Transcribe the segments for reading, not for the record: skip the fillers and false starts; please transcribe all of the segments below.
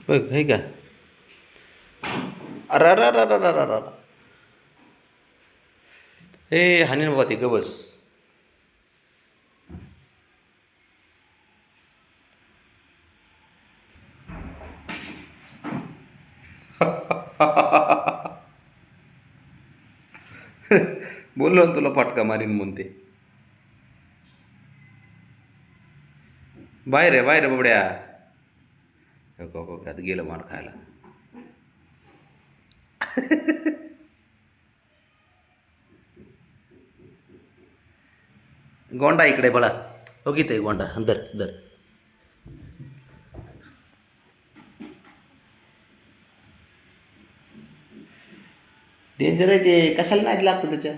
बघ हे का. अरे अरे अरे अरे अरे अरे. हे हानीन बाबा ते ग बस. बोललो ना तुला फटका मारीन म्हणून ते. बाहेर आहे बाहेर आहे बाबड्या. आता गेलं मार खायला. गोंडा इकडे बळा. हो की ते गोंडा दर दर. डेंजर आहे ते, कशाला नाद लागतं त्याच्या.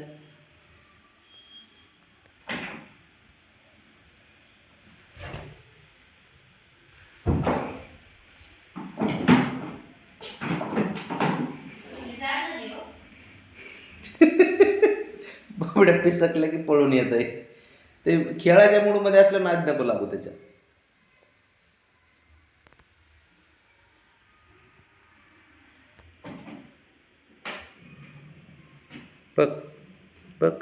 बाबड्या पिसकलं की पळून येत आहे. ते खेळाच्या मूडमध्ये असलं नाद नको लागू त्याच्या. बघ बघ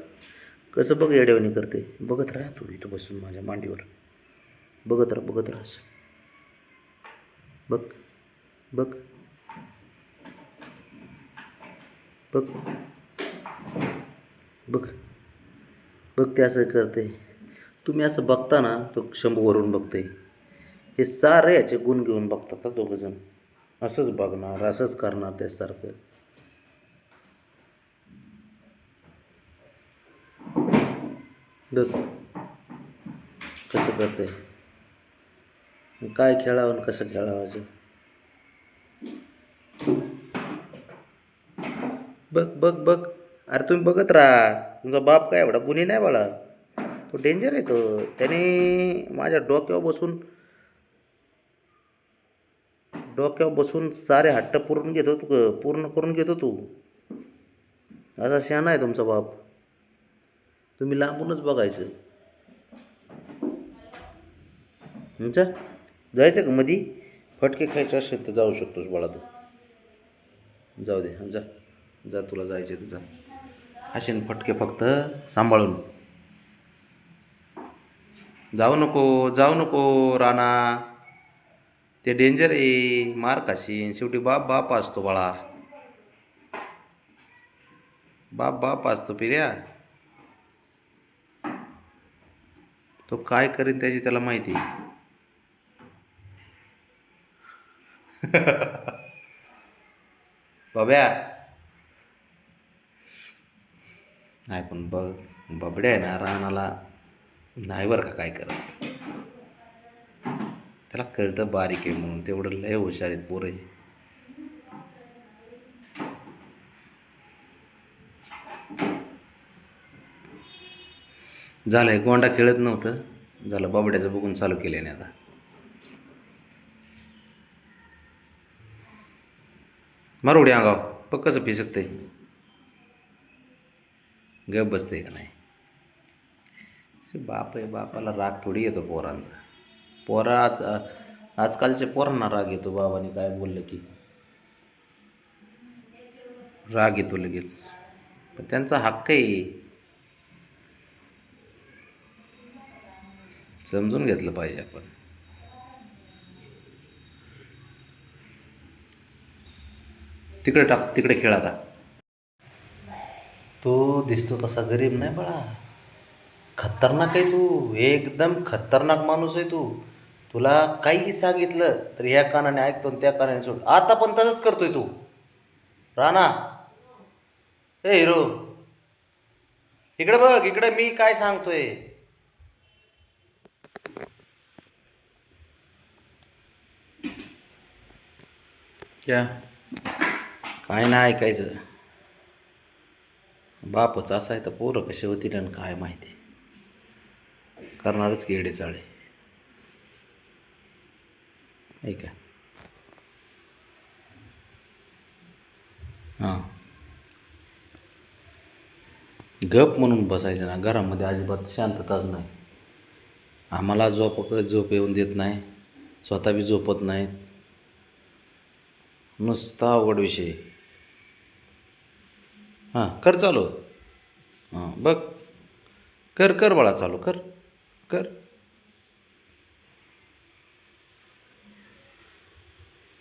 कसं बघ येड्यावानी करते. बघत राहा तू इथं बसून माझ्या मांडीवर. बघत राहा असं. बघ बघ बघ बघ बघ ते असं करते. तुम्ही असं बघता ना तो शंभूवरून बघते. हे सारे याचे गुण घेऊन बघतात हा दोघंजण. असंच बघणार असंच करणार त्यासारखं. बघ कसं करते. काय खेळावं आणि कसं खेळावं. बघ बघ बघ. अरे तुम्ही बघत राहा. तुमचा बाप काय एवढा गुन्हे नाही बाळा. तो डेंजर आहे तो. त्याने माझ्या डोक्यावर बसून सारे हट्ट पूर्ण करून घेतो तू. असा शहाणा आहे तुमचा बाप. तुम्ही लांबूनच बघायचं. जा जायचं का मधी. फटके खायचे असेल तर जाऊ शकतोस बाळा तू. जाऊ दे जा. जा तुला जायचे तर जा. असेन फटके फक्त सांभाळून. जाऊ नको राणा. ते डेंजर आहे. मार खाशीन. शेवटी बाप बाप असतो बाळा. बाप बाप असतो पिऱ्या. तो काय करीन त्याची त्याला माहिती. बाब्या. नाही पण बबड्या आहे ना रानाला नाही बरं का काय करत. त्याला कळतं बारीक आहे म्हणून. तेवढं लय हुशार आहेत पोरं. झालंय गोंडा खेळत नव्हतं. झालं बाबड्याचं बघून चालू केल्याने आता. मार उड्या अंगाव. बघ कसं फिसकते. गप बसते का नाही. बाप आहे. बापाला राग थोडी येतो पोरांचा. आजकालच्या पोरांना राग येतो. बाबाने काय बोललं की राग येतो लगेच. पण त्यांचा हक्क आहे. समजून घेतलं पाहिजे आपण. तिकडे टाक. तिकडे खेळ आता. तो दिसतो तसा गरीब नाही बाळा. खतरनाक आहे तू. एकदम खतरनाक माणूस आहे तू. तुला काही सांगितलं तर ह्या कानाने ऐकतो त्या कानाने सोड. आता पण तसंच करतोय तू. राणा ए हिरो इकडे बघ. इकडे मी काय सांगतोय. क्या काय नाही ऐकायचं. बापच असा आहे तर पोरं कसे होतील आणि काय माहिती. करणारच की चाळे. ऐका हां. गप म्हणून बसायचं ना. घरामध्ये अजिबात शांतताच नाही. आम्हाला झोप येऊन देत नाही. स्वतः बी झोपत नाहीत. नुसता अवघड विषय. हां कर चालू. हां बघ. कर कर बाळा चालू कर. कर.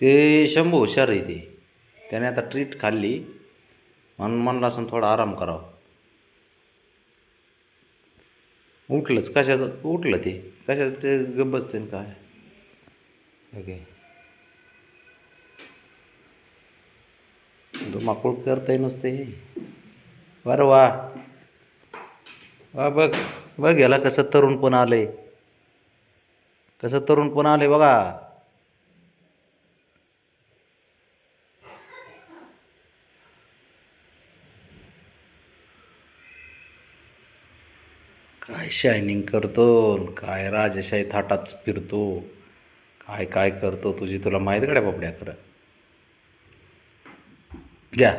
ते शंभू हुशार आहे ते. त्याने आता ट्रीट खाल्ली म्हणून म्हणलं असं थोडा आराम करावा. उठलंच कशाचं उठलं ते. कशाचं ते गप्प बसते न काय. ओके. धुमाकूळ करतंय नुसते. बरं वा. वा बघ. बघ याला कसं तरुण पण आलंय. कसं तरुण पण आलंय बघा. काय शायनिंग करतो न काय राजशाही थाटात फिरतो. काय काय करतो तुझी तुला माहीत गड्या बापड्या खरं. घ्या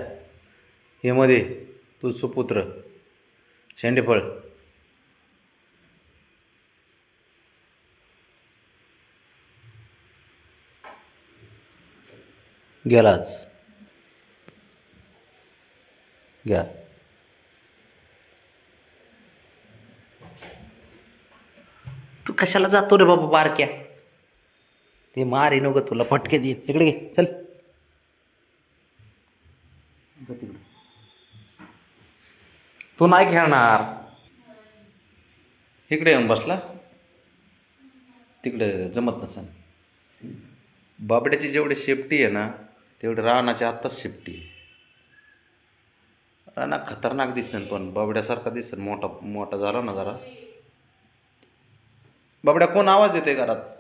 हे मध्ये तू सुपुत्र शेंडेफळ. गेलाच. घ्या. तू कशाला जातो रे बाबा बारक्या. ते मारी नको तुला फटके देईन. इकडे घे चल. जा तिकडे. तू नाही खेळणार. इकडे येऊन बसला. तिकडे जमत नसेल. बाबड्याची जेवढी सेफ्टी आहे ना तेवढी रानाची आत्ताच सेफ्टी आहे. राणा खतरनाक दिसेल पण बाबड्यासारखा दिसेल मोठा मोठा झाला ना जरा. बाबड्या कोण आवाज देते घरात.